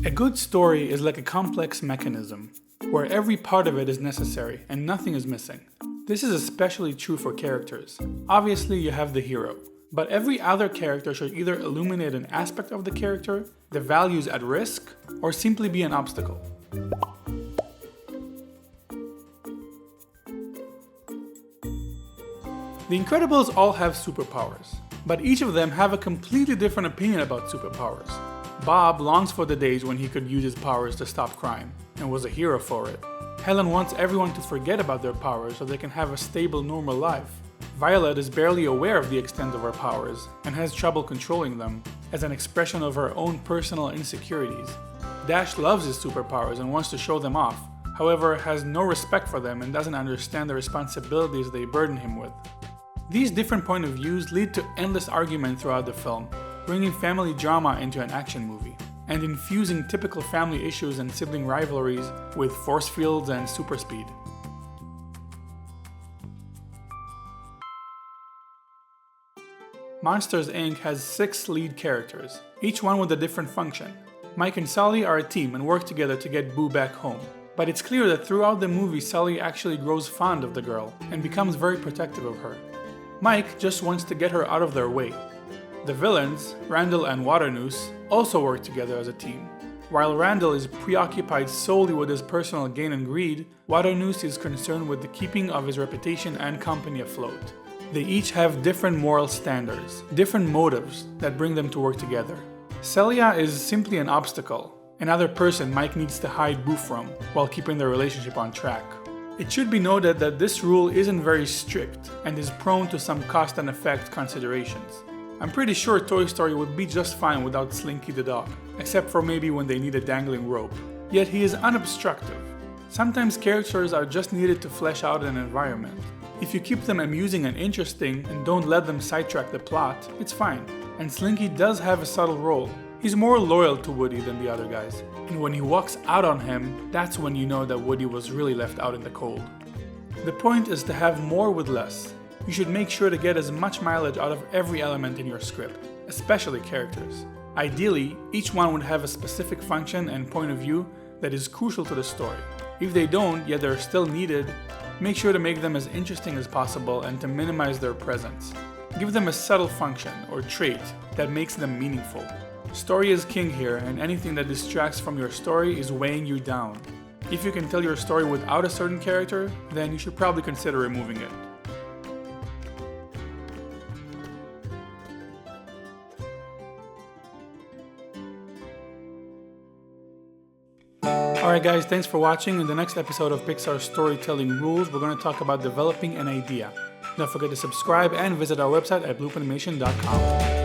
A good story is like a complex mechanism, where every part of it is necessary and nothing is missing. This is especially true for characters. Obviously, you have the hero, but every other character should either illuminate an aspect of the character, the values at risk, or simply be an obstacle. The Incredibles all have superpowers, but each of them have a completely different opinion about superpowers. Bob longs for the days when he could use his powers to stop crime, and was a hero for it. Helen wants everyone to forget about their powers so they can have a stable, normal life. Violet is barely aware of the extent of her powers, and has trouble controlling them, as an expression of her own personal insecurities. Dash loves his superpowers and wants to show them off, however has no respect for them and doesn't understand the responsibilities they burden him with. These different point of views lead to endless argument throughout the film, bringing family drama into an action movie, and infusing typical family issues and sibling rivalries with force fields and super speed. Monsters, Inc. has 6 lead characters, each one with a different function. Mike and Sully are a team and work together to get Boo back home. But it's clear that throughout the movie Sully actually grows fond of the girl and becomes very protective of her. Mike just wants to get her out of their way. The villains, Randall and Waternoose, also work together as a team. While Randall is preoccupied solely with his personal gain and greed, Waternoose is concerned with the keeping of his reputation and company afloat. They each have different moral standards, different motives that bring them to work together. Celia is simply an obstacle, another person Mike needs to hide Boo from while keeping their relationship on track. It should be noted that this rule isn't very strict and is prone to some cost and effect considerations. I'm pretty sure Toy Story would be just fine without Slinky the dog, except for maybe when they need a dangling rope. Yet he is unobstructive. Sometimes characters are just needed to flesh out an environment. If you keep them amusing and interesting and don't let them sidetrack the plot, it's fine. And Slinky does have a subtle role. He's more loyal to Woody than the other guys, and when he walks out on him, that's when you know that Woody was really left out in the cold. The point is to have more with less. You should make sure to get as much mileage out of every element in your script, especially characters. Ideally, each one would have a specific function and point of view that is crucial to the story. If they don't, yet they're still needed, make sure to make them as interesting as possible and to minimize their presence. Give them a subtle function or trait that makes them meaningful. Story is king here, and anything that distracts from your story is weighing you down. If you can tell your story without a certain character, then you should probably consider removing it. Alright guys, thanks for watching. In the next episode of Pixar Storytelling Rules, we're going to talk about developing an idea. Don't forget to subscribe and visit our website at bloopanimation.com.